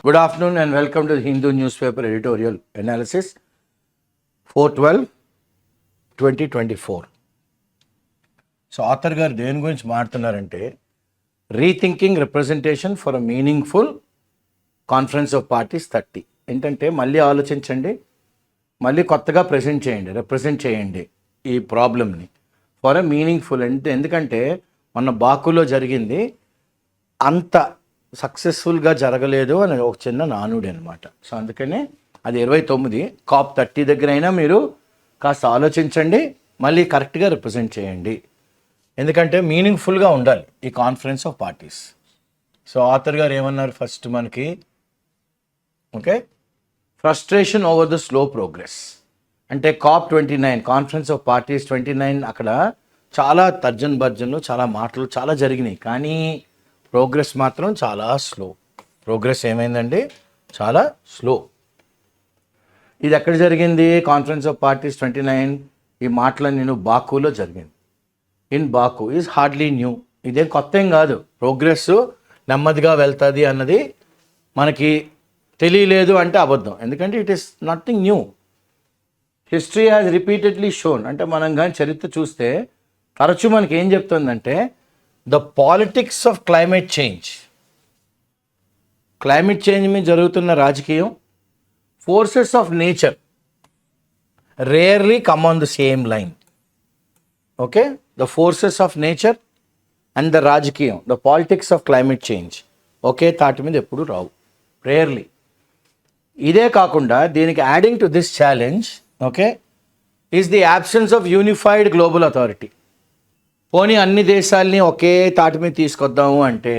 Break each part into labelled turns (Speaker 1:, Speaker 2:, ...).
Speaker 1: Good afternoon and welcome to the Hindu newspaper editorial analysis 4/12/2024. So author గారు దేని గురించి మాట్లాడుతున్నారంటే rethinking representation for a meaningful conference of parties 30. ఏంటంటే మళ్ళీ ఆలోచించండి, మళ్ళీ కొత్తగా రిప్రజెంట్ చేయండి ఈ ప్రాబ్లమ్ని ఫర్ అ మీనింగ్ఫుల్. అంటే ఎందుకంటే మొన్న బాకులో జరిగింది అంత సక్సెస్ఫుల్గా జరగలేదు అని ఒక చిన్న నానుడి అనమాట. సో అందుకనే అది 29 COP 30 దగ్గర అయినా మీరు కాస్త ఆలోచించండి, మళ్ళీ కరెక్ట్గా రిప్రజెంట్ చేయండి. ఎందుకంటే మీనింగ్ఫుల్గా ఉండాలి ఈ conference of parties. So author గారు ఏమన్నారు ఫస్ట్ మనకి, okay, frustration over the slow progress. అంటే COP 29 కాన్ఫరెన్స్ ఆఫ్ పార్టీస్ 29 అక్కడ చాలా తర్జన్ భర్జన్లు, చాలా మాటలు చాలా జరిగినాయి, కానీ ప్రోగ్రెస్ మాత్రం చాలా స్లో. ప్రోగ్రెస్ ఏమైందండి? చాలా స్లో. ఇది ఎక్కడ జరిగింది? కాన్ఫరెన్స్ ఆఫ్ పార్టీస్ 29 ఈ మాటలు నేను బాకులో జరిగింది. In Baku is hardly new. ఇదేం కొత్త ఏం కాదు. ప్రోగ్రెస్ నెమ్మదిగా వెళ్తుంది అన్నది మనకి తెలియలేదు అంటే అబద్ధం. ఎందుకంటే it is nothing new. History has repeatedly shown. అంటే మనం కానీ చరిత్ర చూస్తే తరచూ మనకి ఏం చెప్తుందంటే the politics of climate change మీద జరుగుతున్న రాజకీయం, forces of nature rarely come on the same line. Okay, the forces of nature and the రాజకీయం, the politics of climate change ఒకే తాటి మీద ఎప్పుడు రావు, రేర్లీ. ఇదే కాకుండా దీనికి adding to this challenge, okay, is the absence of unified global authority. పోనీ అన్ని దేశాలని ఒకే తాటి మీద తీసుకొద్దాము అంటే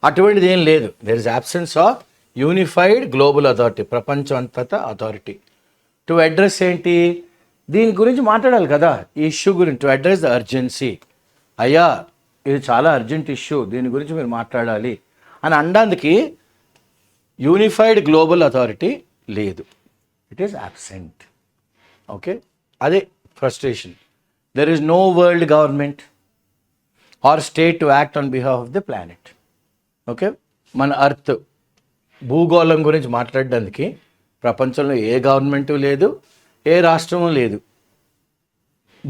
Speaker 1: అటువంటిది ఏం లేదు. There is absence of unified global authority, ప్రపంచం అంతటా అథారిటీ టు అడ్రస్ ఏంటి, దీని గురించి మాట్లాడాలి కదా, ఈ ఇష్యూ గురించి. To address the urgency. అయ్యా ఇది చాలా అర్జెంట్ ఇష్యూ, దీని గురించి మీరు మాట్లాడాలి అని అనడానికి యూనిఫైడ్ గ్లోబల్ అథారిటీ లేదు, ఇట్ ఈస్ అబ్సెంట్. ఓకే, అదే frustration. There is no world government or state to act on behalf of the planet. Okay, మన అర్త్ భూగోళం గురించి మాట్లాడడానికి ప్రపంచంలో ఏ గవర్నమెంటు లేదు, ఏ రాష్ట్రము లేదు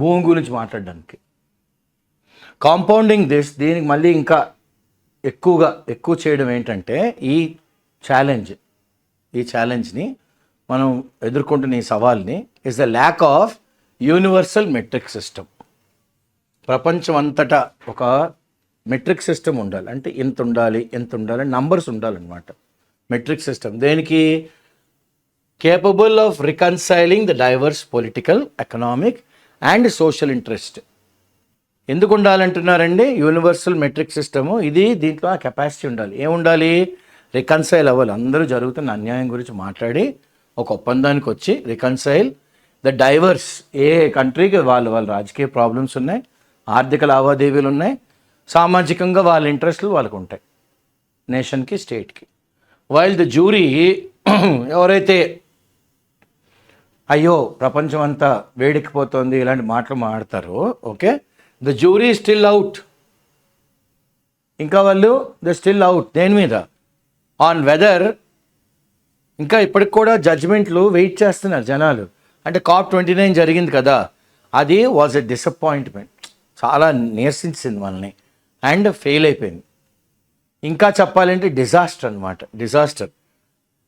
Speaker 1: భూమి గురించి మాట్లాడడానికి. కాంపౌండింగ్ దిస్, దీనికి మళ్ళీ ఇంకా ఎక్కువ చేయడం ఏంటంటే ఈ ఛాలెంజ్ని మనం ఎదుర్కొంటున్న ఈ సవాల్ని is the lack of universal metric system. ప్రపంచం అంతటా ఒక మెట్రిక్ సిస్టమ్ ఉండాలి. అంటే ఎంత ఉండాలి నంబర్స్ ఉండాలన్నమాట. మెట్రిక్ సిస్టమ్ దేనికి? Capable of reconciling the diverse political, economic and social interest. ఎందుకు ఉండాలంటున్నారండి యూనివర్సల్ మెట్రిక్ సిస్టము? దీంట్లో ఆ కెపాసిటీ ఉండాలి. ఏముండాలి? రికన్సైల్ అవ్వాలి. అందరూ జరుగుతున్న అన్యాయం గురించి మాట్లాడి ఒక ఒప్పందానికి వచ్చి రికన్సైల్ ద డైవర్స్. ఏ కంట్రీకి వాళ్ళ రాజకీయ ప్రాబ్లమ్స్ ఉన్నాయి, ఆర్థిక లావాదేవీలు ఉన్నాయి, సామాజికంగా వాళ్ళ ఇంట్రెస్ట్లు వాళ్ళకు ఉంటాయి, నేషన్కి, స్టేట్కి. వైల్ ద జ్యూరీ ఎవరైతే అయ్యో ప్రపంచం అంతా వేడెక్కిపోతుంది ఇలాంటి మాటలు మాట్లాడతారో, okay, the jury still out. ఇంకా వాళ్ళు స్టిల్ అవుట్ దేని మీద? On weather. ఇంకా ఇప్పటికి కూడా జడ్జిమెంట్లు వెయిట్ చేస్తున్నారు జనాలు. అంటే COP 29 జరిగింది కదా, అది వాజ్ ఎ డిసప్పాయింట్మెంట్, చాలా నీరసించింది మనల్ని అండ్ ఫెయిల్ అయిపోయింది. ఇంకా చెప్పాలంటే డిజాస్టర్ అనమాట. డిజాస్టర్.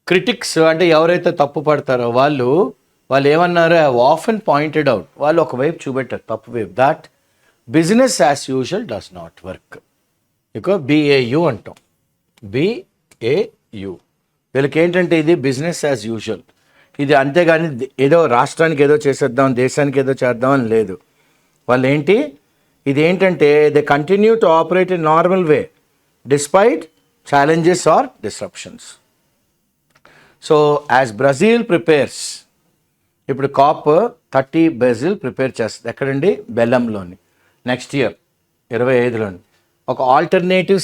Speaker 1: క్రిటిక్స్ అంటే ఎవరైతే తప్పు పడతారో వాళ్ళు ఏమన్నారు? Often pointed out. వాళ్ళు ఒకవైపు చూపెట్టారు, తప్పు వైపు, that business as usual does not work. ఇక BAU అంటాం, BAU. వీళ్ళకి ఏంటంటే ఇది బిజినెస్ యాజ్ యూజువల్. ఇది అంతేగాని ఏదో రాష్ట్రానికి ఏదో చేసేద్దాం, దేశానికి ఏదో చేద్దామని లేదు. వాళ్ళు ఇదేంటంటే they continue to operate in normal way despite challenges or disruptions. So as Brazil prepares, ఇప్పుడు COP 30 బ్రెజిల్ ప్రిపేర్ చేస్తుంది. ఎక్కడండి? బెల్లంలోని. నెక్స్ట్ ఇయర్ 25లోని. ఒక ఆల్టర్నేటివ్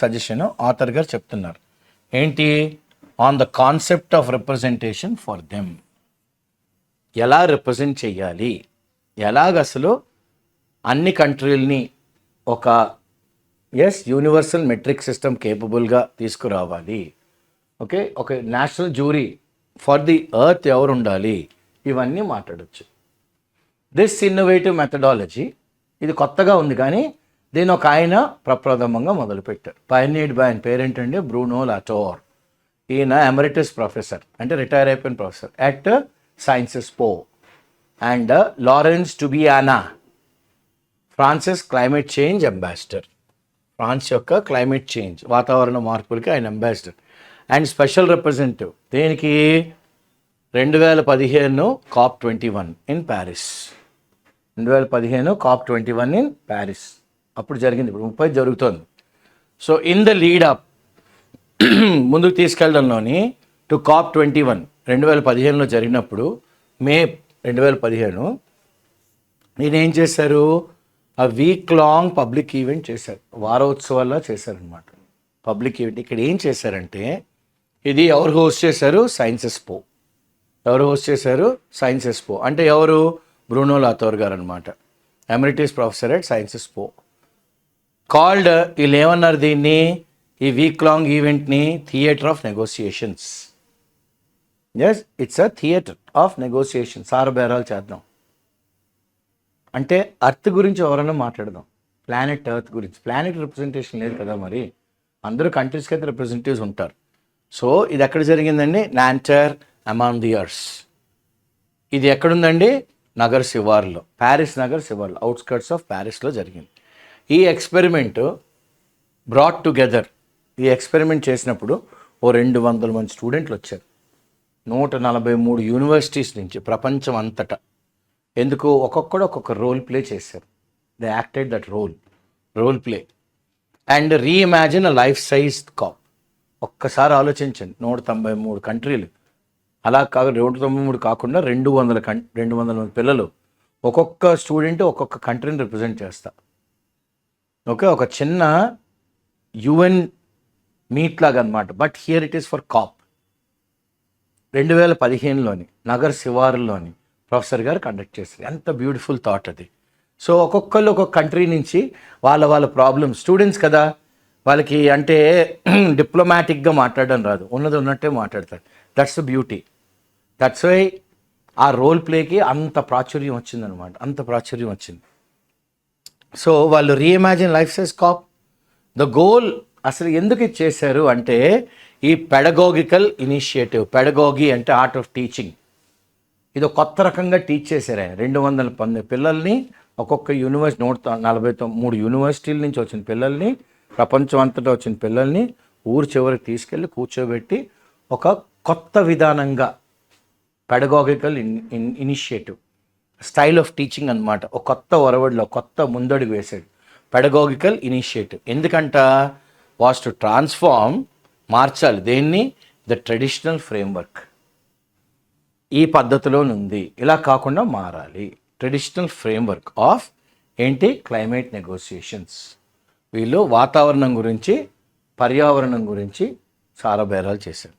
Speaker 1: సజెషను ఆథర్ గారు చెప్తున్నారు. ఏంటి? On the concept of representation for them. ఎలా రిప్రజెంట్ చెయ్యాలి, అసలు అన్ని కంట్రీలని ఒక ఎస్, యూనివర్సల్ మెట్రిక్ సిస్టమ్ కేపబుల్గా తీసుకురావాలి. ఓకే, ఒక national jury for the earth ఎవరు ఉండాలి, ఇవన్నీ మాట్లాడచ్చు. దిస్ ఇన్నోవేటివ్ మెథడాలజీ, ఇది కొత్తగా ఉంది కానీ దీని ఒక ఆయన ప్రప్రథమంగా మొదలుపెట్టారు. పైనీడ్ బై ఆయన పేరేంటండి, బ్రూనో లాటోర్. ఈయన ఎమరిటస్ ప్రొఫెసర్, అంటే రిటైర్ అయిపోయిన professor at Sciences Po. And Laurence Tubiana, France's climate change ambassador. France యొక్క క్లైమేట్ చేంజ్, వాతావరణ మార్పులకి ఆయన అంబాసిడర్. అండ్ స్పెషల్ రిప్రజెంటేటివ్ దేనికి, 2015 COP21 in Paris. 2015 COP21 in Paris అప్పుడు జరిగింది, ఇప్పుడు 30 జరుగుతోంది. So in the lead up, ముందుకు తీసుకెళ్ళడంలోని టు COP21 2015లో జరిగినప్పుడు, మే 2015 నేనేం చేశారు, ఆ వీక్ లాంగ్ పబ్లిక్ ఈవెంట్ చేశారు, వారోత్సవాల్లో చేశారనమాట పబ్లిక్ ఈవెంట్. ఇక్కడ ఏం చేశారంటే, ఇది ఎవరు హోస్ట్ చేశారు, సైన్సెస్ పో. ఎవరు హోస్ట్ చేశారు, సైన్సెస్ పో. అంటే ఎవరు, బ్రూనో లాటోర్ గారు అనమాట, emeritus professor at Sciences Po. Called, వీళ్ళు ఏమన్నారు దీన్ని, ఈ వీక్ లాంగ్ ఈవెంట్ని theatre of negotiations. Yes, it's a theatre of negotiation. సారబేరాలు చేద్దాం అంటే అర్త్ గురించి ఎవరైనా మాట్లాడదాం, ప్లానెట్ ఎర్త్ గురించి. ప్లానెట్ రిప్రజెంటేషన్ లేదు కదా, మరి అందరూ కంట్రీస్కి అయితే రిప్రజెంటేటివ్స్ ఉంటారు. సో ఇది ఎక్కడ జరిగిందండి, నాంటర్ అమాంగ్ ది ఎర్స్. ఇది ఎక్కడుందండి, నగర్ శివార్లో, ప్యారిస్ నగర్ శివార్లో, అవుట్స్కర్ట్స్ ఆఫ్ ప్యారిస్లో జరిగింది. ఈ ఎక్స్పెరిమెంట్ బ్రాట్ టుగెదర్, ఈ ఎక్స్పెరిమెంట్ చేసినప్పుడు 200 మంది స్టూడెంట్లు వచ్చారు, 143 యూనివర్సిటీస్ నుంచి ప్రపంచం అంతటా. ఎందుకు, ఒక్కొక్కడు ఒక్కొక్క రోల్ ప్లే చేశారు. They acted that role play and reimagine a life size COP. ఒక్కసారి ఆలోచించండి, 193 కంట్రీలు, అలా కాదు 193 కాకుండా 200 మంది పిల్లలు, ఒక్కొక్క స్టూడెంట్ ఒక్కొక్క కంట్రీని రిప్రజెంట్ చేస్తా. ఓకే, ఒక చిన్న యుఎన్ మీట్ లాగా అనమాట. But here it is for COP. 2015లోని నగర్ శివారులోని ప్రొఫెసర్ గారు కండక్ట్ చేశారు. ఎంత బ్యూటిఫుల్ థాట్ అది. సో ఒక్కొక్కళ్ళు ఒక్కొక్క కంట్రీ నుంచి వాళ్ళ ప్రాబ్లమ్స్, స్టూడెంట్స్ కదా, వాళ్ళకి అంటే డిప్లొమాటిక్గా మాట్లాడడం రాదు, ఉన్నది ఉన్నట్టే మాట్లాడతారు. That's the beauty. That's why ఆ రోల్ ప్లేకి అంత ప్రాచుర్యం వచ్చిందనమాట, అంత ప్రాచుర్యం వచ్చింది. సో వాళ్ళు reimagine life size COP. The goal అసలు ఎందుకు ఇది చేశారు అంటే, ఈ పెడగోగికల్ ఇనిషియేటివ్. పెడగోగి అంటే ఆర్ట్ ఆఫ్ టీచింగ్. ఇది కొత్త రకంగా టీచ్ చేశారు ఆయన. 210 పిల్లల్ని, ఒక్కొక్క యూనివర్సిటీ 143 యూనివర్సిటీల నుంచి వచ్చిన పిల్లల్ని, ప్రపంచం అంతటా వచ్చిన పిల్లల్ని ఊరు చివరికి తీసుకెళ్ళి కూర్చోబెట్టి ఒక కొత్త విధానంగా, పెడగాగికల్ ఇనిషియేటివ్, స్టైల్ ఆఫ్ టీచింగ్ అనమాట, ఒక కొత్త ఒరవడిలో కొత్త ముందడుగు వేశాడు. పెడగాగికల్ ఇనిషియేటివ్ ఎందుకంట, వాస్ టు ట్రాన్స్ఫార్మ్, మార్చాలి దేన్ని, ద ట్రెడిషనల్ ఫ్రేమ్వర్క్. ఈ పద్ధతిలోనుంది, ఇలా కాకుండా మారాలి. ట్రెడిషనల్ ఫ్రేమ్వర్క్ ఆఫ్ ఏంటి, క్లైమేట్ నెగోసియేషన్స్. వీళ్ళు వాతావరణం గురించి, పర్యావరణం గురించి చాలా బేరాలు చేశారు.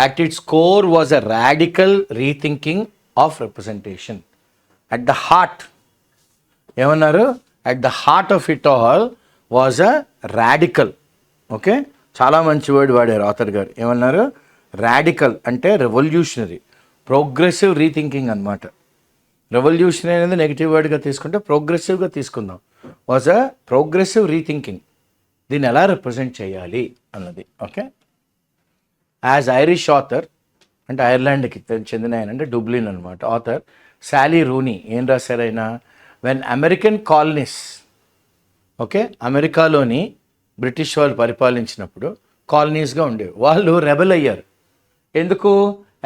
Speaker 1: At its core was a radical rethinking of representation. At the heart, ఏమన్నారు, at the heart of it all was a radical. Okay, చాలా మంచి వర్డ్ వాడారు ఆథర్ గారు. ఏమన్నారు, రాడికల్ అంటే రెవల్యూషనరీ, ప్రోగ్రెసివ్ రీథింకింగ్ అనమాట. రెవల్యూషన్ అనేది నెగిటివ్ వర్డ్గా తీసుకుంటే ప్రోగ్రెసివ్గా తీసుకుందాం. Was a progressive rethinking. దీన్ని ఎలా రిప్రజెంట్ చేయాలి అన్నది. ఓకే, యాజ్ ఐరిష్ ఆథర్, అంటే ఐర్లాండ్కి చెందిన ఆయన, అంటే డుబ్లిన్ అనమాట ఆథర్ శాలీ రూనీ ఏం రాశారైనా, వెన్ అమెరికన్ కాలనీస్, ఓకే, అమెరికాలోని బ్రిటిష్ వాళ్ళు పరిపాలించినప్పుడు కాలనీస్గా ఉండేవి, వాళ్ళు రెబెల్ అయ్యారు. ఎందుకు,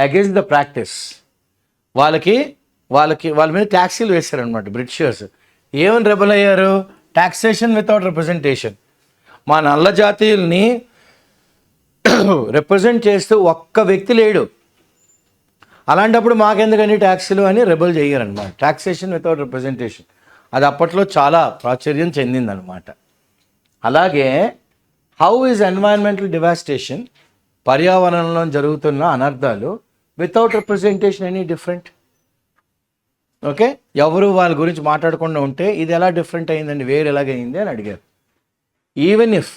Speaker 1: అగేన్స్ట్ ద ప్రాక్టీస్. వాళ్ళ మీద ట్యాక్సీలు వేశారనమాట బ్రిటిషర్స్. ఏమని రెబెల్ అయ్యారు, టాక్సేషన్ వితౌట్ రిప్రజెంటేషన్. మా నల్ల జాతీయుల్ని రిప్రజెంట్ చేస్తూ ఒక్క వ్యక్తి లేడు, అలాంటప్పుడు మాకెందుకని ట్యాక్సీలు అని రెబెల్ చేయరనమాట. టాక్సేషన్ వితౌట్ రిప్రజెంటేషన్ అది అప్పట్లో చాలా ప్రాచుర్యం చెందిందనమాట. అలాగే హౌ ఈజ్ ఎన్వైరన్మెంటల్ డివాస్టేషన్, పర్యావరణంలో జరుగుతున్న అనర్థాలు, without representation any different. Okay, ఎవరు వాళ్ళ గురించి మాట్లాడకుండా ఉంటే ఇది ఎలా డిఫరెంట్ అయిందండి, వేరు ఎలాగైంది అని అడిగారు. ఈవెన్ ఇఫ్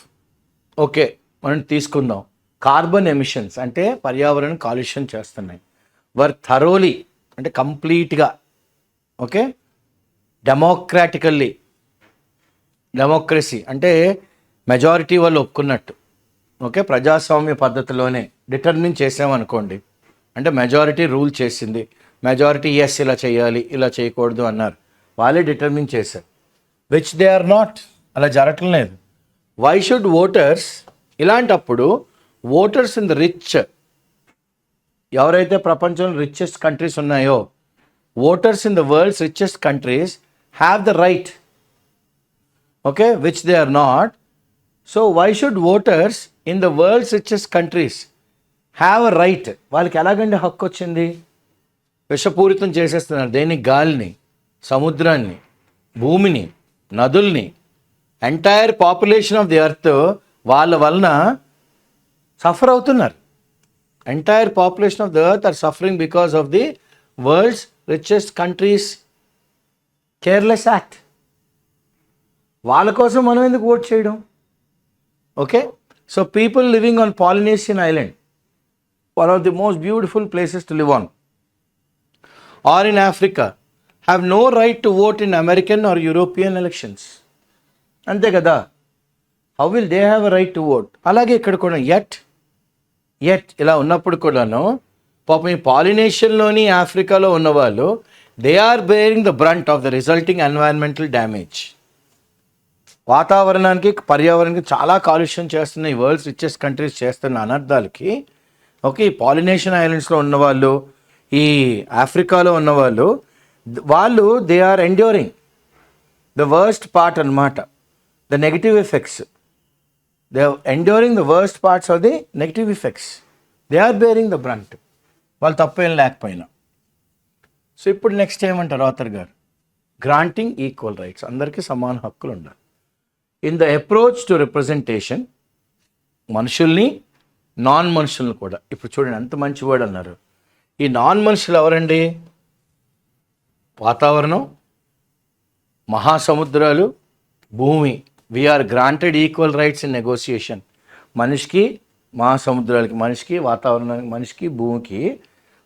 Speaker 1: ఓకే మనం తీసుకుందాం, కార్బన్ ఎమిషన్స్ అంటే పర్యావరణ కాలుష్యం చేస్తున్నాయి, వర్ థరోలీ అంటే కంప్లీట్గా ఓకే డెమోక్రసీ అంటే మెజారిటీ వాళ్ళు ఒప్పుకున్నట్టు ఓకే ప్రజాస్వామ్య పద్ధతిలోనే డిటర్మిన్ చేసామనుకోండి, అంటే మెజారిటీ రూల్ చేసింది, మెజారిటీ ఎస్ ఇలా చేయాలి ఇలా చేయకూడదు అన్నారు, వాళ్ళే డిటర్మిన్ చేశారు, విచ్ దే ఆర్ నాట్, అలా జరగటం లేదు. వై షుడ్ ఓటర్స్, ఇలాంటప్పుడు ఓటర్స్ ఇన్ ద రిచ్, ఎవరైతే ప్రపంచంలో రిచెస్ట్ కంట్రీస్ ఉన్నాయో, voters in the world's richest countries have the right okay which they are not. So why should voters in the world's richest countries have a right? వాళ్ళకి ఎలాగండి హక్కు వచ్చింది? విషపూరితం చేసేస్తున్నారు దేన్ని? గాలిని, సముద్రాన్ని, భూమిని, నదుల్ని, entire population of the earth వాళ్ళ వలన సఫర్ అవుతున్నారు. Entire population of the earth are suffering because of the world's richest countries careless act. వాళ్ళ కోసం మనం ఎందుకు ఓట్ చేయడం? Okay, so people living on Polynesian island, one of the most beautiful places to live on, or in Africa, have no right to vote in American or European elections. అంతే కదా, how will they have a right to vote? అలాగే ఇక్కడ కూడా at ఇలా ఉన్నప్పుడు కూడాను పాపం ఈ పాలినేషన్లోని ఆఫ్రికాలో ఉన్నవాళ్ళు they are bearing the brunt of the resulting environmental damage. వాతావరణానికి పర్యావరణానికి చాలా కాలుష్యం చేస్తున్న ఈ వరల్డ్స్ రిచెస్ట్ కంట్రీస్ చేస్తున్న అనర్థాలకి ఓకే ఈ పాలినేషన్ ఐలాండ్స్లో ఉన్నవాళ్ళు, ఈ ఆఫ్రికాలో ఉన్నవాళ్ళు, వాళ్ళు they are enduring the worst part అన్నమాట, the negative effects. They are enduring the worst parts of the negative effects. They are bearing the brunt, వాళ్ళు తప్పేం లేకపోయినా. సో ఇప్పుడు నెక్స్ట్ ఏమంటారు ఆథర్ గారు? గ్రాంటింగ్ ఈక్వల్ రైట్స్, అందరికీ సమాన హక్కులు ఉండాలి. In the approach to representation, మనుషుల్ని నాన్ మనుషుల్ని కూడా. ఇప్పుడు చూడండి ఎంత మంచి వర్డ్ అన్నారు. ఈ నాన్ మనుషులు ఎవరండి? వాతావరణం, మహాసముద్రాలు, భూమి. We are granted equal rights in negotiation. మనిషికి, మహాసముద్రాలకి, మనిషికి, వాతావరణానికి, మనిషికి, భూమికి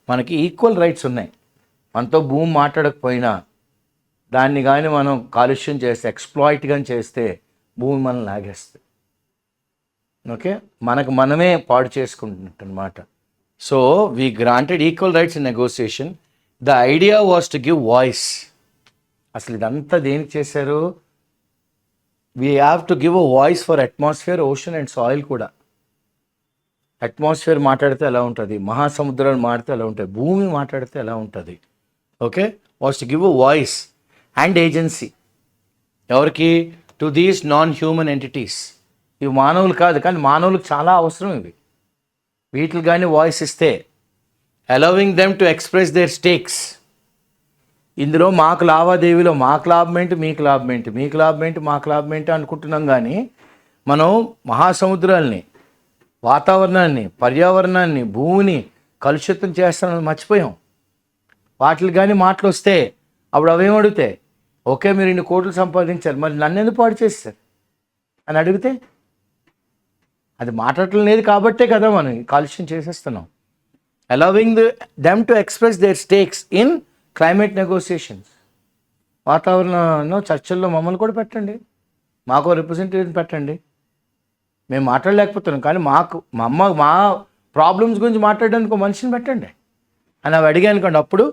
Speaker 1: మనకి ఈక్వల్ రైట్స్ ఉన్నాయి. మనతో భూమి మాట్లాడకపోయినా దాన్ని కానీ మనం కాలుష్యం చేస్తే, ఎక్స్ప్లాయిట్ కానీ చేస్తే భూమి మనం లాగేస్తుంది. ఓకే, మనకు మనమే పాడు చేసుకుంటున్నమాట. So we granted equal rights in negotiation. The idea was to give voice. అసలు ఇదంతా దేనికి చేశారు? We have to give a voice for atmosphere, ocean and soil కూడా. అట్మాస్ఫియర్ మాట్లాడితే ఎలా ఉంటుంది, మహాసముద్రాలు మాట్లాడితే ఎలా ఉంటాయి, భూమి మాట్లాడితే ఎలా ఉంటుంది. Okay, was to give a voice and agency. ఎవరికి? To these non human entities. ఇవి మానవులు కాదు, కానీ మానవులకు చాలా అవసరం ఇవి. వీటికి కానీ వాయిస్ ఇస్తే, allowing them to express there స్టేక్స్. ఇందులో మాకు లావాదేవీలో మాకు లాభం ఏంటి, మీకు లాభం ఏంటి, మీకు లాభం ఏంటి, మాకు లాభం ఏంటి అనుకుంటున్నాం. కానీ మనం మహాసముద్రాల్ని, వాతావరణాన్ని, పర్యావరణాన్ని, భూమిని కలుషితం చేస్తామని మర్చిపోయాం. వాటికి కానీ మాటలు వస్తే అప్పుడు అవేమడిగితే, ఓకే మీరు ఇన్ని కోట్లు సంపాదించారు, మరి నన్ను ఎందుకు పాడు చేస్తారు అని అడిగితే, అది మాట్లాడటం లేదు కాబట్టే కదా మనం కాలుష్యం చేసేస్తున్నాం. Allowing them to express there స్టేక్స్ in climate negotiations. వాతావరణ చర్చల్లో మమ్మల్ని కూడా పెట్టండి, మాకు రిప్రజెంటేటివ్ పెట్టండి. మేము మాట్లాడలేకపోతున్నాం, కానీ మా ప్రాబ్లమ్స్ గురించి మాట్లాడడానికి మనిషిని పెట్టండి అని అవి అడిగాను అనుకోండి. అప్పుడు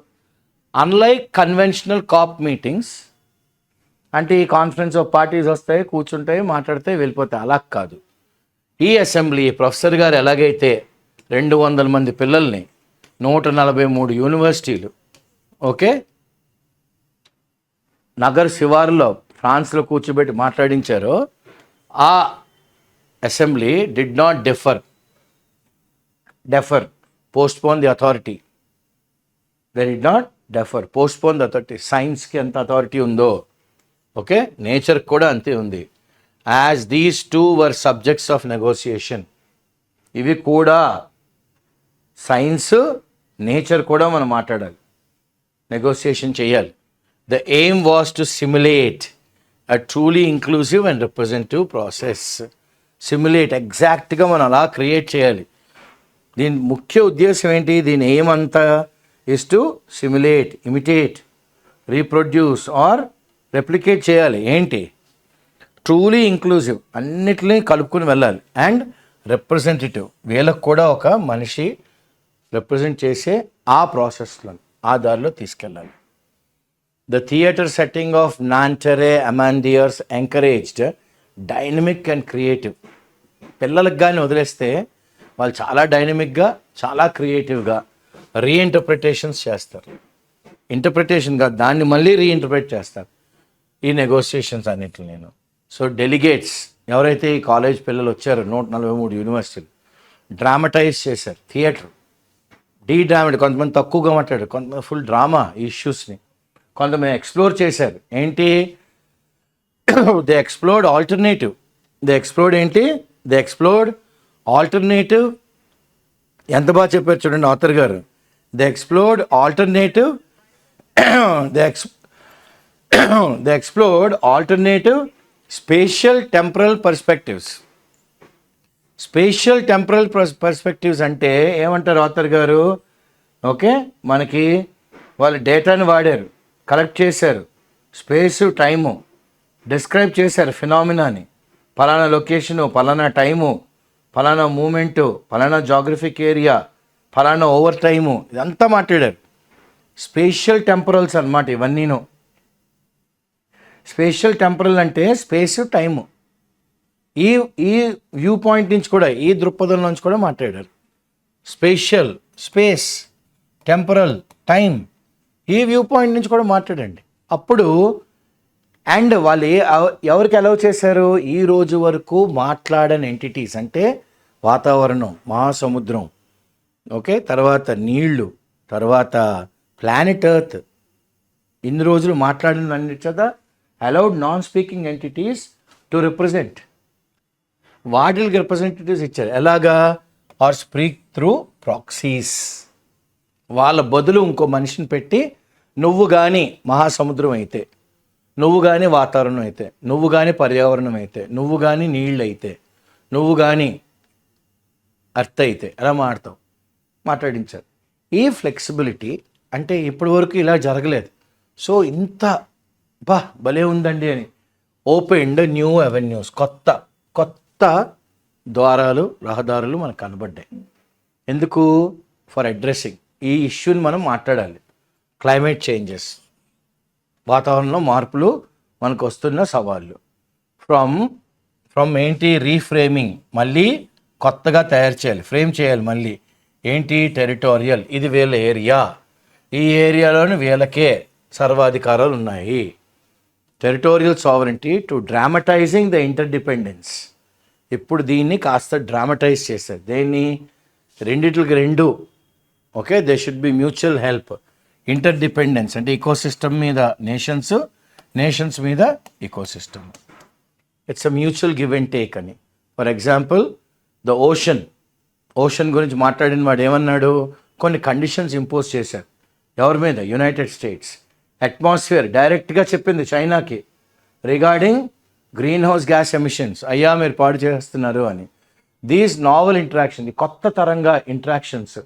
Speaker 1: అన్లైక్ కన్వెన్షనల్ కాప్ మీటింగ్స్ అంటే ఈ కాన్ఫరెన్స్ ఆఫ్ పార్టీస్ వస్తాయి, కూర్చుంటాయి, మాట్లాడితే వెళ్ళిపోతాయి. అలా కాదు. ఈ అసెంబ్లీ ప్రొఫెసర్ గారు ఎలాగైతే 200 మంది పిల్లల్ని 143 యూనివర్సిటీలు ఓకే నగర్ శివారులో ఫ్రాన్స్లో కూర్చోబెట్టి మాట్లాడించారో, ఆ assembly did not defer postpone the authority. They did not defer postpone the authority. సైన్స్కి ఎంత అథారిటీ ఉందో ఓకే నేచర్కి కూడా అంతే ఉంది. As these two were subjects of negotiation. ఇవి కూడా సైన్స్, నేచర్ కూడా మనం మాట్లాడాలి, నెగోసియేషన్ చేయాలి. The aim was to simulate a truly inclusive and representative process. Simulate ఎగ్జాక్ట్గా మనం అలా క్రియేట్ చేయాలి. దీని ముఖ్య ఉద్దేశం ఏంటి, దీని ఏమంతా is to simulate, imitate, reproduce or replicate చేయాలి. ఏంటి, ట్రూలీ ఇంక్లూజివ్, అన్నిటినీ కలుపుకుని వెళ్ళాలి. అండ్ రిప్రజెంటేటివ్, వీళ్ళకు కూడా ఒక మనిషి రిప్రజెంట్ చేసే ఆ ప్రాసెస్లో ఆ దారిలో తీసుకెళ్ళాలి. The theatre setting of Nanterre Amandiers encouraged dynamic and creative. పిల్లలకు కానీ వదిలేస్తే వాళ్ళు చాలా డైనమిక్గా, చాలా క్రియేటివ్గా రీఇంటర్ప్రిటేషన్స్ చేస్తారు. ఇంటర్ప్రిటేషన్గా దాన్ని మళ్ళీ రీఇంటర్ప్రిట్ చేస్తారు ఈ నెగోసియేషన్స్ అన్నింటిని. నేను సో డెలిగేట్స్ ఎవరైతే ఈ కాలేజ్ పిల్లలు వచ్చారో 143 యూనివర్సిటీలు డ్రామటైజ్ చేశారు. థియేటర్ డ్రామా, కొంతమంది తక్కువగా మాట్లాడారు, కొంతమంది ఫుల్ డ్రామా ఇష్యూస్ని కొంతమంది ఎక్స్ప్లోర్ చేశారు. ఏంటి, they explored alternative. They explored ఏంటి, దే ఎక్స్ప్లోర్డ్ ఆల్టర్నేటివ్. ఎంత బాగా చెప్పారు చూడండి ఆథర్ గారు. They explored alternative, they explored alternative spatial temporal perspectives. Spatial temporal perspectives అంటే ఏమంటారు ఆథర్ గారు, ఓకే, మనకి వాళ్ళు డేటాని వాడారు, కలెక్ట్ చేశారు, స్పేసు టైము డిస్క్రైబ్ చేశారు, ఫినామినాని, ఫలానా లొకేషను, ఫలానా టైము, ఫలానా మూమెంటు, ఫలానా జాగ్రఫిక్ ఏరియా, ఫలానా ఓవర్ టైము, ఇదంతా మాట్లాడారు. స్పేషియల్ టెంపరల్స్ అన్నమాట ఇవన్నీను. స్పేషియల్ టెంపరల్ అంటే స్పేసు టైము. ఈ ఈ వ్యూ పాయింట్ నుంచి కూడా, ఈ దృక్పథం నుంచి కూడా మాట్లాడారు. స్పేషియల్, స్పేస్, టెంపరల్, టైం, ఈ వ్యూ పాయింట్ నుంచి కూడా మాట్లాడండి. అప్పుడు అండ్ వాళ్ళు ఎవరికి అలౌ చేశారు, ఈ రోజు వరకు మాట్లాడని ఎంటిటీస్ అంటే వాతావరణం, మహాసముద్రం, ఓకే, తర్వాత నీళ్లు, తర్వాత ప్లానెట్ ఎర్త్, ఇన్ని రోజులు మాట్లాడిన అన్ని కదా allowed non speaking entities to represent. వాటికి రిప్రజెంటేటివ్స్ ఇచ్చారు. ఎలాగా, ఆర్ స్పీక్ త్రూ ప్రాక్సీస్. వాళ్ళ బదులు ఇంకో మనిషిని పెట్టి, నువ్వు కానీ మహాసముద్రం అయితే, నువ్వు కానీ వాతావరణం అయితే, నువ్వు కానీ పర్యావరణం అయితే, నువ్వు కానీ నీళ్ళు అయితే, నువ్వు కానీ అర్త్ అయితే ఎలా మాట్లాడించారు. ఈ ఫ్లెక్సిబిలిటీ అంటే ఇప్పటి వరకు ఇలా జరగలేదు. సో ఇంత భలే ఉందండి అని ఓపెన్డ్ న్యూ అవెన్యూస్, కొత్త ద్వారాలు, రహదారులు మనకు కనబడ్డాయి. ఎందుకు, ఫర్ అడ్రస్సింగ్ ఈ ఇష్యూని మనం మాట్లాడాలి. క్లైమేట్ చేంజెస్, వాతావరణంలో మార్పులు, మనకు వస్తున్న సవాళ్ళు. ఫ్రమ్ ఏంటి, రీఫ్రేమింగ్, మళ్ళీ కొత్తగా తయారు చేయాలి, ఫ్రేమ్ చేయాలి మళ్ళీ. ఏంటి, టెరిటోరియల్, ఇది వీళ్ళ ఏరియా, ఈ ఏరియాలోని వీళ్ళకే సర్వాధికారాలు ఉన్నాయి. Territorial sovereignty to dramatising the interdependence. ఇప్పుడు దీన్ని కాస్త డ్రామటైజ్ చేశారు. దేన్ని, రెండిట్లకి రెండు, okay, they should be mutual help. Interdependence అంటే ఈకోసిస్టమ్ మీద నేషన్స్ మీద ecosystem. It's a mutual give and take అని. ఫర్ ఎగ్జాంపుల్ ద ఓషన్ గురించి మాట్లాడిన వాడు ఏమన్నాడు, కొన్ని కండిషన్స్ ఇంపోజ్ చేశారు. ఎవరి మీద, యునైటెడ్ స్టేట్స్. అట్మాస్ఫియర్ డైరెక్ట్గా చెప్పింది చైనాకి regarding green house gas emissions, అయ్యా మీరు పాడు చేస్తున్నారు అని. దీస్ నావల్ ఇంటరాక్షన్, కొత్త తరంగా ఇంటరాక్షన్స్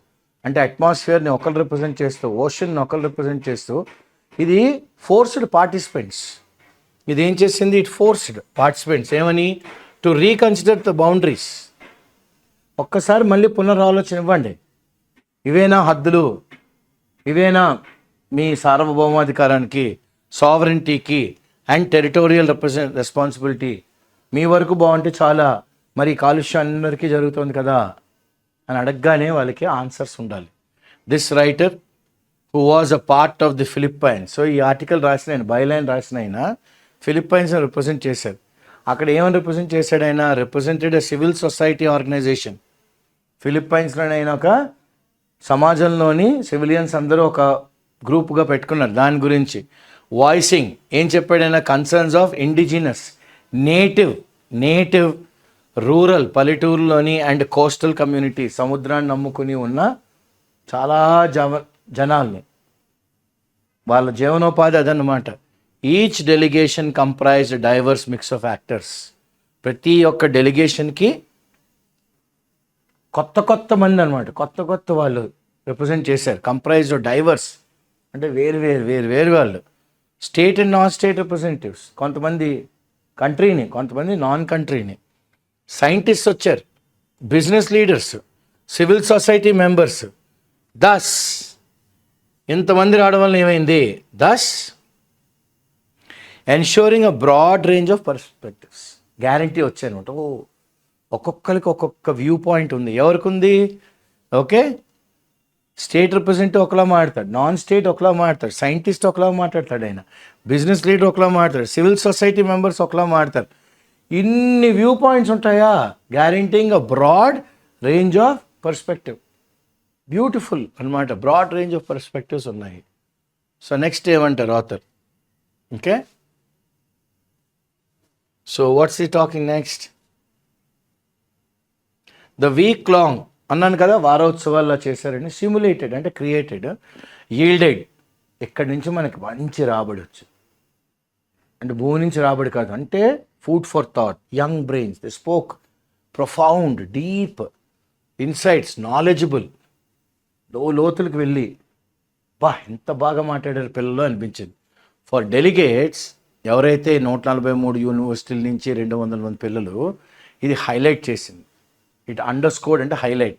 Speaker 1: అంటే అట్మాస్ఫియర్ని ఒకరు రిప్రజెంట్ చేస్తూ, ఓషన్ని ఒకరు రిప్రజెంట్ చేస్తూ, ఇది ఫోర్స్డ్ పార్టిసిపెంట్స్. ఇది ఏం చేసింది, ఇట్ ఫోర్స్డ్ పార్టిసిపెంట్స్ ఏమని, టు రీకన్సిడర్ ద బౌండరీస్. ఒక్కసారి మళ్ళీ పునరాలోచన ఇవ్వండి. ఇవేనా హద్దులు, ఇవేనా మీ సార్వభౌమాధికారానికి, సావరెంటీకి అండ్ టెరిటోరియల్ రెస్పాన్సిబిలిటీ, మీ వరకు బాగుంటే చాలా, మరి కాలుష్యం అందరికీ జరుగుతుంది కదా అని అడగగానే వాళ్ళకి ఆన్సర్స్ ఉండాలి. This writer who was a part of the Philippines. So ఈ ఆర్టికల్ రాసిన ఆయన, బైలైన్ రాసిన ఆయన ఫిలిప్పైన్స్ని రిప్రజెంట్ చేశారు. అక్కడ ఏమని రిప్రజెంట్ చేశాడు ఆయన, represented a civil society organisation. ఫిలిప్పైన్స్లోనే ఆయన ఒక సమాజంలోని సివిలియన్స్ అందరూ ఒక గ్రూప్గా పెట్టుకున్నారు. దాని గురించి వాయిసింగ్ ఏం చెప్పాడైనా, concerns of indigenous, native rural, పల్లెటూరులోని అండ్ కోస్టల్ కమ్యూనిటీ, సముద్రాన్ని నమ్ముకుని ఉన్న చాలా జనాల్ని, వాళ్ళ జీవనోపాధి అదన్నమాట. Each delegation comprised diverse mix of actors. ప్రతి ఒక్క డెలిగేషన్కి కొత్త మంది అనమాట, కొత్త వాళ్ళు రిప్రజెంట్ చేశారు. కంప్రైజ్డ్ డైవర్స్ అంటే వేరు వాళ్ళు. State and non state representatives, కొంతమంది కంట్రీని, కొంతమంది నాన్ కంట్రీని. సైంటిస్ట్స్ వచ్చారు, business leaders, civil society members. Thus ఇంతమంది రావడం వల్ల ఏమైంది? Thus ensuring a broad range of perspectives. Guarantee వచ్చాయనమాట. ఒక్కొక్కరికి ఒక్కొక్క వ్యూ పాయింట్ ఉంది. ఎవరికి ఉంది? ఓకే, స్టేట్ రిప్రజెంటేటివ్ ఒకలా మాట్లాడతాడు, నాన్ స్టేట్ ఒకలా మాట్లాడతాడు, సైంటిస్ట్ ఒకలా మాట్లాడతాడు, ఆయన బిజినెస్ లీడర్ ఒకలా మాట్లాడతాడు, సివిల్ సొసైటీ మెంబర్స్ ఒకలా మాట్లాడతారు. ఇన్ని వ్యూ పాయింట్స్ ఉంటాయా? Guaranteeing a broad range of perspective. Beautiful అనమాట, బ్రాడ్ రేంజ్ ఆఫ్ పర్స్పెక్టివ్స్ ఉన్నాయి. సో నెక్స్ట్ ఏమంటారు author? Okay, so what's he talking next? The week long అన్నాను కదా, వారోత్సవాల్లో చేశారని. సిమ్యులేటెడ్ అంటే క్రియేటెడ్, ఈల్డెడ్ ఇక్కడి నుంచి మనకి మంచి రాబడి వచ్చు. అంటే భూమి నుంచి రాబడి కాదు, అంటే food for thought. Young brains, they spoke profound, deep insights, knowledgeable. లోతులకు వెళ్ళి ఎంత బాగా మాట్లాడారు పిల్లలు అనిపించింది. ఫర్ డెలిగేట్స్, ఎవరైతే 143 యూనివర్సిటీల నుంచి 200 మంది పిల్లలు, ఇది హైలైట్ చేసింది. ఇట్ అండర్స్కోర్డ్ అంటే హైలైట్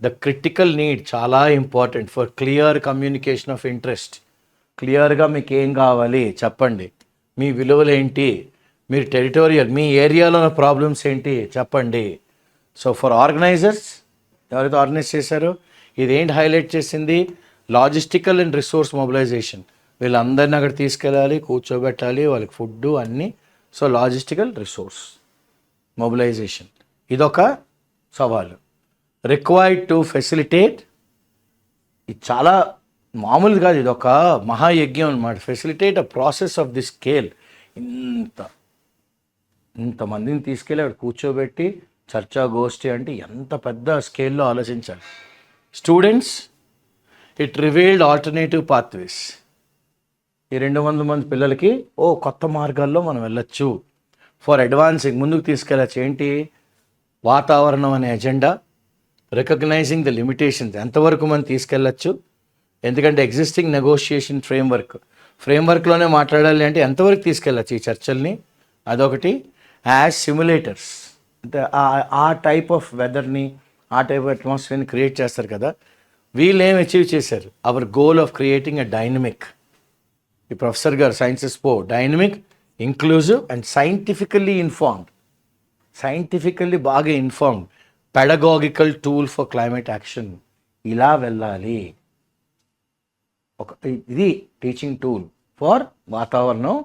Speaker 1: ద క్రిటికల్ నీడ్, చాలా important for clear communication of interest. క్లియర్గా మీకు ఏం కావాలి చెప్పండి, మీ విలువలు ఏంటి, మీరు టెరిటోరియల్ మీ ఏరియాలో ఉన్న ప్రాబ్లమ్స్ ఏంటి చెప్పండి. సో ఫర్ ఆర్గనైజర్స్, ఎవరైతే ఆర్గనైజ్ చేశారో, ఇదేంటి హైలైట్ చేసింది? Logistical and resource mobilization. వీళ్ళందరినీ అక్కడ తీసుకెళ్ళాలి, కూర్చోబెట్టాలి, వాళ్ళకి ఫుడ్ అన్నీ. సో లాజిస్టికల్ రిసోర్స్ మొబిలైజేషన్ ఇదొక సవాలు. రిక్వైర్డ్ టు ఫెసిలిటేట్, ఇది చాలా మామూలు కాదు, ఇది ఒక మహాయజ్ఞం అనమాట. Facilitate a process of the scale. ఇంతమందిని తీసుకెళ్ళి అక్కడ కూర్చోబెట్టి చర్చా గోష్ఠి అంటే ఎంత పెద్ద స్కేల్లో ఆలోచించాలి. Students, it revealed alternative pathways. ఈ 200 మంది పిల్లలకి కొత్త మార్గాల్లో మనం వెళ్ళొచ్చు. ఫర్ అడ్వాన్సింగ్, ముందుకు తీసుకెళ్ళచ్చు. ఏంటి? వాతావరణం అనే ఎజెండా, రికగ్నైజింగ్ ద లిమిటేషన్స్, ఎంతవరకు మనం తీసుకెళ్ళచ్చు. ఎందుకంటే ఎగ్జిస్టింగ్ నెగోషియేషన్ ఫ్రేమ్వర్క్లోనే మాట్లాడాలి అంటే ఎంతవరకు తీసుకెళ్ళచ్చు ఈ చర్చల్ని. అదొకటి. యాజ్ సిమ్యులేటర్స్ అంటే ఆ టైప్ ఆఫ్ వెదర్ని, ఆ టైప్ ఆఫ్ అట్మాస్ఫియర్ని క్రియేట్ చేస్తారు కదా. వీళ్ళు ఏం అచీవ్ చేశారు? Our goal of creating a dynamic, ఈ ప్రొఫెసర్ గారు sciences dynamic, inclusive and scientifically బాగా informed pedagogical tool for climate action. ఇలా వెళ్ళాలి. ఇది టీచింగ్ టూల్ ఫర్ వాతావరణం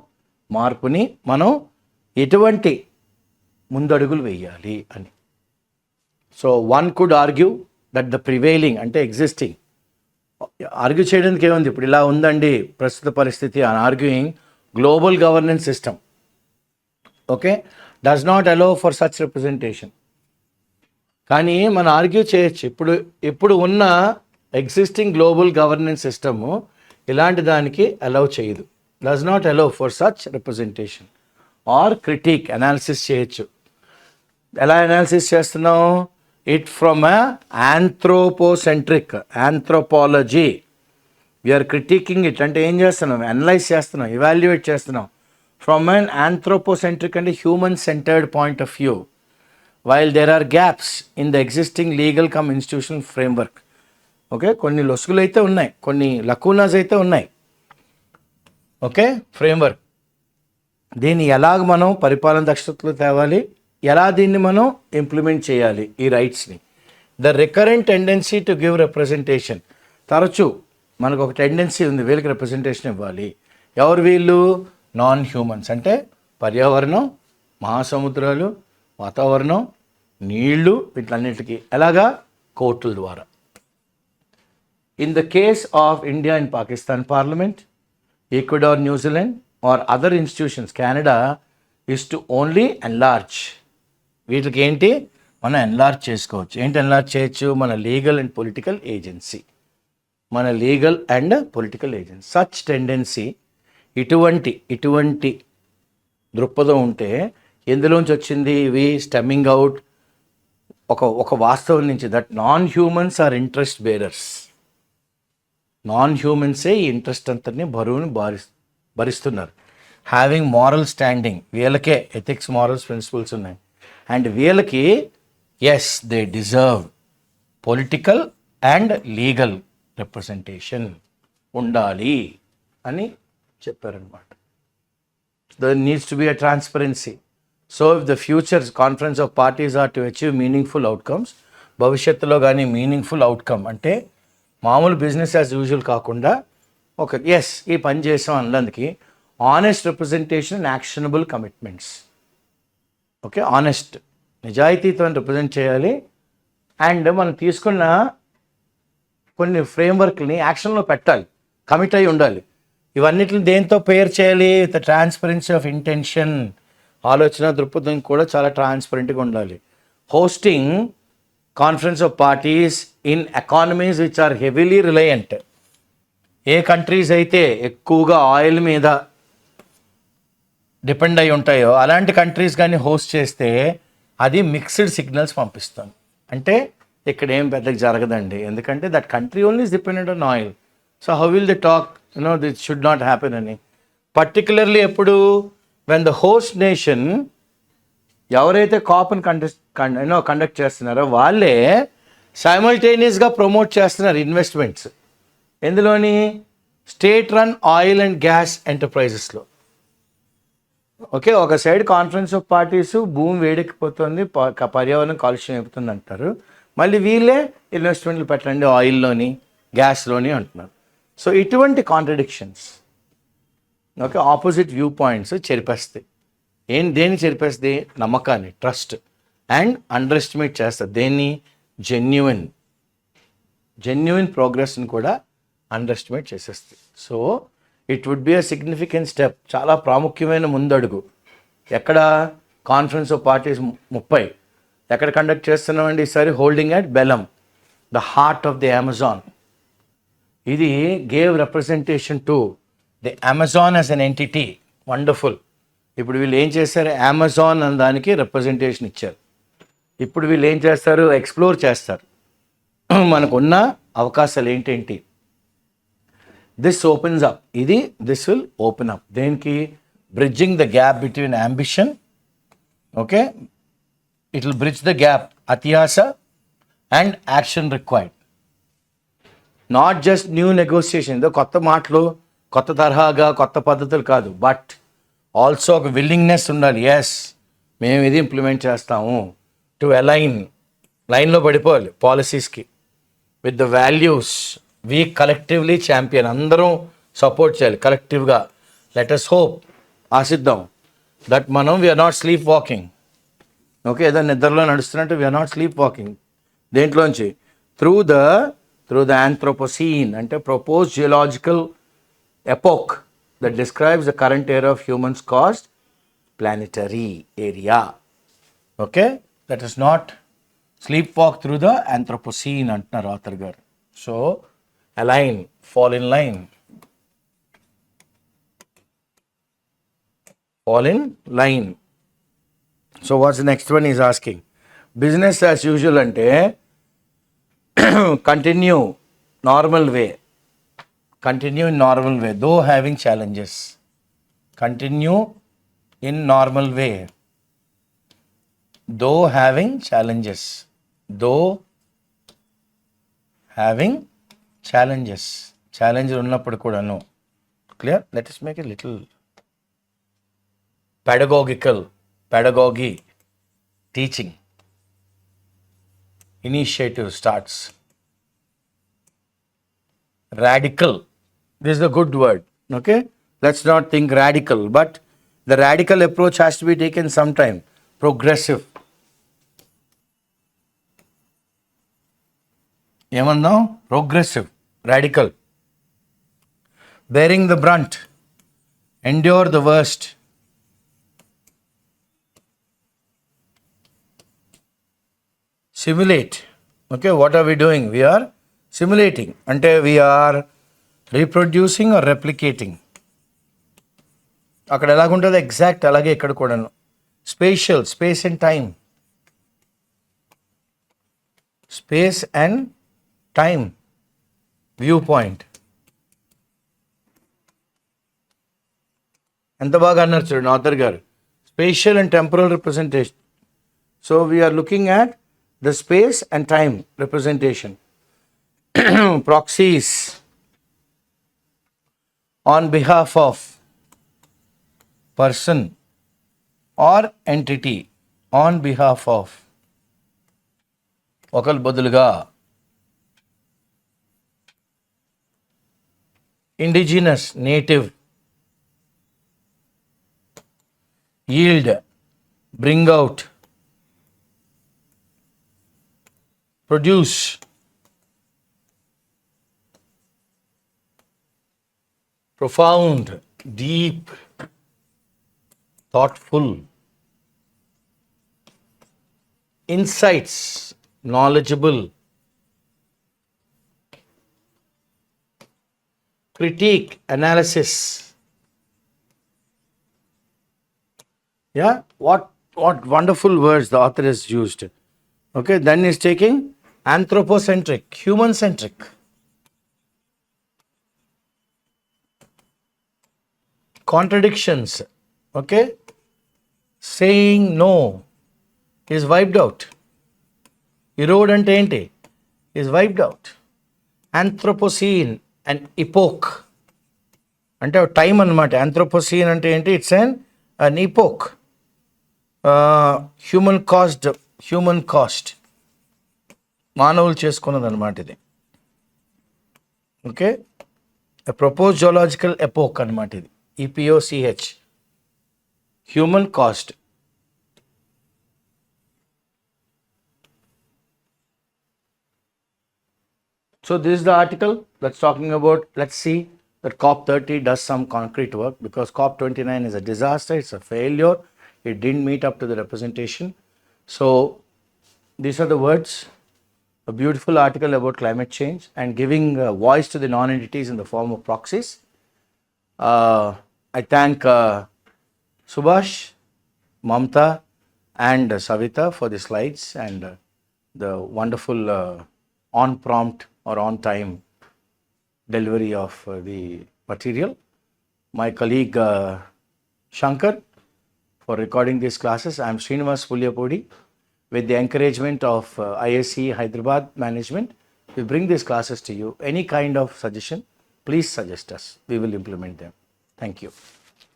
Speaker 1: మార్పుని మనం ఎటువంటి ముందడుగులు వేయాలి అని. So one could argue that the prevailing అంటే ఎగ్జిస్టింగ్, ఆర్గ్యూ చేయడానికి ఏముంది, ఇప్పుడు ఇలా ఉందండి ప్రస్తుత పరిస్థితి అని. Arguing global governance system okay does not allow for such representation. కానీ మనం ఆర్గ్యూ చేయొచ్చు, ఇప్పుడు ఉన్న ఎగ్జిస్టింగ్ గ్లోబల్ గవర్నెన్స్ సిస్టము ఇలాంటి దానికి అలౌ చేయదు. Does not allow for such representation. Or critic, analysis చేయొచ్చు. ఎలా అనాలిసిస్ చేస్తున్నాం? It from anthropocentric anthropology. We are critiquing it అంటే ఏం చేస్తున్నాం? అనలైజ్ చేస్తున్నాం, ఇవాల్యుయేట్ చేస్తున్నాం. ఫ్రమ్ అన్ ఆంథ్రోపోసెంట్రిక్ అంటే human centered point of view. While there are gaps in the existing legal cum institutional framework. Okay, కొన్ని లొసుగులు అయితే ఉన్నాయి, కొన్ని లకూనాస్ అయితే ఉన్నాయి. Okay, framework. దీన్ని ఎలాగ మనం పరిపాలన దక్షతలో తేవాలి, ఎలా దీన్ని మనం ఇంప్లిమెంట్ చేయాలి ఈ రైట్స్ని. The recurrent tendency to give representation. తరచూ మనకు ఒక టెండెన్సీ ఉంది, వీళ్ళకి రిప్రజెంటేషన్ ఇవ్వాలి. ఎవరు వీళ్ళు? నాన్ హ్యూమన్స్ అంటే పర్యావరణం, మహాసముద్రాలు, వాతావరణం, నీళ్లు, వీటన్నిటికీ. ఎలాగా? కోర్టుల ద్వారా. In the case of India and Pakistan parliament, Ecuador, New Zealand or other institutions, Canada is to only enlarge. వీటికి ఏంటి? మనం ఎన్లార్జ్ చేసుకోవచ్చు. ఏంటి ఎన్లార్జ్ చేయొచ్చు? మన legal and political agency. Such tendency ఇటువంటి దృక్పథం ఉంటే ఎందులోంచి వచ్చింది ఇవి స్టెమ్మింగ్ అవుట్ ఒక వాస్తవం నుంచి, that non humans are interest bearers. Non హ్యూమన్సే ఈ ఇంట్రెస్ట్ అంతని బరువుని భరిస్తున్నారు. హ్యావింగ్ మారల్ స్టాండింగ్, వీళ్ళకే ఎథిక్స్ మారల్స్ ప్రిన్సిపల్స్ ఉన్నాయి. అండ్ వీళ్ళకి as they deserve political and legal representation ఉండాలి అని చెప్పారనమాట. There needs to be a transparency. So if the future conference of parties are to achieve meaningful outcomes, భవిష్యత్తులో కానీ meaningful outcome అంటే మామూలు business as usual కాకుండా ఒక ఎస్ ఈ పని చేసాం అన్నందుకు honest representation and actionable commitments. Okay, honest నిజాయితీతో రిప్రజెంట్ చేయాలి. అండ్ మనం తీసుకున్న కొన్ని ఫ్రేమ్వర్క్ని యాక్షన్లో పెట్టాలి, కమిట్ అయి ఉండాలి. ఇవన్నిటిని దేంతో పేర్ చేయాలి? విత్ ట్రాన్స్పరెన్సీ ఆఫ్ ఇంటెన్షన్, ఆలోచన దృక్పథం కూడా చాలా ట్రాన్స్పరెంట్గా ఉండాలి. Hosting conference of parties in economies which are heavily reliant, ఏ కంట్రీస్ అయితే ఎక్కువగా ఆయిల్ మీద డిపెండ్ అయి ఉంటాయో అలాంటి కంట్రీస్ కానీ హోస్ట్ చేస్తే అది మిక్స్డ్ సిగ్నల్స్ పంపిస్తాం. అంటే ఇక్కడ ఏం పెద్దగా జరగదండి, ఎందుకంటే that country only is dependent on oil. So how will the talk this should not happen అని. పర్టికులర్లీ ఎప్పుడు వెన్ ద హోస్ట్ నేషన్ ఎవరైతే కాప్ని కండక్ట్ చేస్తున్నారో వాళ్ళే సైమల్టేనియస్గా ప్రమోట్ చేస్తున్నారు ఇన్వెస్ట్మెంట్స్. ఎందులోని? State run oil and gas ఎంటర్ప్రైజెస్లో. ఓకే, ఒక సైడ్ కాన్ఫరెన్స్ ఆఫ్ పార్టీస్ భూమి వేడెక్కిపోతుంది, పర్యావరణం కాలుష్యం అయిపోతుంది అంటారు, మళ్ళీ వీళ్ళే ఇన్వెస్ట్మెంట్లు పెట్టండి ఆయిల్లోని గ్యాస్లోని అంటున్నారు. సో ఇటువంటి contradictions, okay, opposite view points చెరిపేస్తాయి. దేన్ని చెరిపేస్తుంది? నమ్మకాన్ని, ట్రస్ట్. అండ్ అండర్ ఎస్టిమేట్ చేస్తారు దేన్ని? జెన్యున్ ప్రోగ్రెస్ని కూడా అండర్ ఎస్టిమేట్ చేసేస్తుంది. So it would be a significant step, చాలా ప్రాముఖ్యమైన ముందడుగు. ఎక్కడ? కాన్ఫరెన్స్ ఆఫ్ పార్టీస్ 30 ఎక్కడ కండక్ట్ చేస్తున్నామండి ఈసారి? Holding at Belem, the heart of the Amazon. ఇది gave representation to the Amazon as an entity. Wonderful. ఇప్పుడు వీళ్ళు ఏం చేశారు? అమెజాన్ అనే దానికి రిప్రజెంటేషన్ ఇచ్చారు. ఇప్పుడు వీళ్ళు ఏం చేస్తారు? ఎక్స్ప్లోర్ చేస్తారు మనకున్న అవకాశాలు ఏంటేంటి. This opens up, this will open up దేనికి? Bridging the gap between ambition, okay, it will bridge the gap అత్యాశ and action required. Not just new negotiation, ఏదో కొత్త మాటలు, కొత్త తరహాగా, కొత్త పద్ధతులు కాదు, బట్ ఆల్సో ఒక విల్లింగ్నెస్ ఉండాలి. ఎస్, మేము ఇది ఇంప్లిమెంట్ చేస్తాము. టు అలైన్, లైన్లో పడిపోవాలి పాలసీస్కి with the values we collectively champion. అందరం సపోర్ట్ చేయాలి కలెక్టివ్గా. లెట్ అస్ హోప్, ఆశిద్దాం దట్ మనం we are not sleep walking. Okay, ఏదో నిద్రలో నడుస్తున్నట్టు వీఆర్ నాట్ స్లీప్ వాకింగ్. దేంట్లోంచి? త్రూ ద ఆంథ్రోపోసీన్, అంటే propose geological epoch that describes the current era of humans caused planetary area. Okay, that is not sleepwalk through the Anthropocene antunaru author garu. So align, fall in line, fall in line. So what's the next one is asking? Business as usual ante continue normal way, though having challenges. Continue in normal way, though having challenges. Challenge ఉన్నప్పుడు కూడాను. Clear? Let us make a little pedagogy teaching initiative starts. Radical, this is a good word. Okay, let's not think radical, but the radical approach has to be taken sometime. Progressive, ఏమన్నా? Progressive, radical. Bearing the brunt, endure the worst. Simulate. Okay, what are we doing? We are simulating. Ante we are reproducing or replicating. అక్కడ ఎలాగుంటుందో exact అలాగే ఇక్కడ కూడాను. Spatial, space and time, space and time view point. ఎంత బాగా అన్నారు చూడండి author గారు, spatial and temporal representation. So we are looking at the space and time representation. Proxies on behalf of person or entity, on behalf of ఒకరి బదులుగా, indigenous, native, yield, bring out, produce, profound, deep, thoughtful, insights, knowledgeable, critique, analysis. Yeah, what wonderful words the author has used. Okay, then he's taking anthropocentric, human centric. Contradictions, okay, saying no is wiped out. Erode ante enti is wiped out. Anthropocene and epoch ante time anamata. Anthropocene ante enti, it's an epoch. Human cost మానవులు చేసుకున్నది అనమాట ఇది. Okay, propose zoological epoch అనమాట ఇది, EPOCH, human cost. So this is the article that's talking about, let's see that COP30 does some concrete work, because COP29 is a disaster, it's a failure. It didn't meet up to the representation. So these are the words, a beautiful article about climate change and giving voice to the non-entities in the form of proxies. I thank Subhash, Mamta and Savita for the slides and the wonderful on-prompt or on-time delivery of the material. My colleague Shankar for recording these classes. I am Srinivas Pulyapodi. With the encouragement of ISC Hyderabad management, we bring these classes to you. Any kind of suggestion, please suggest us. We will implement them. Thank you.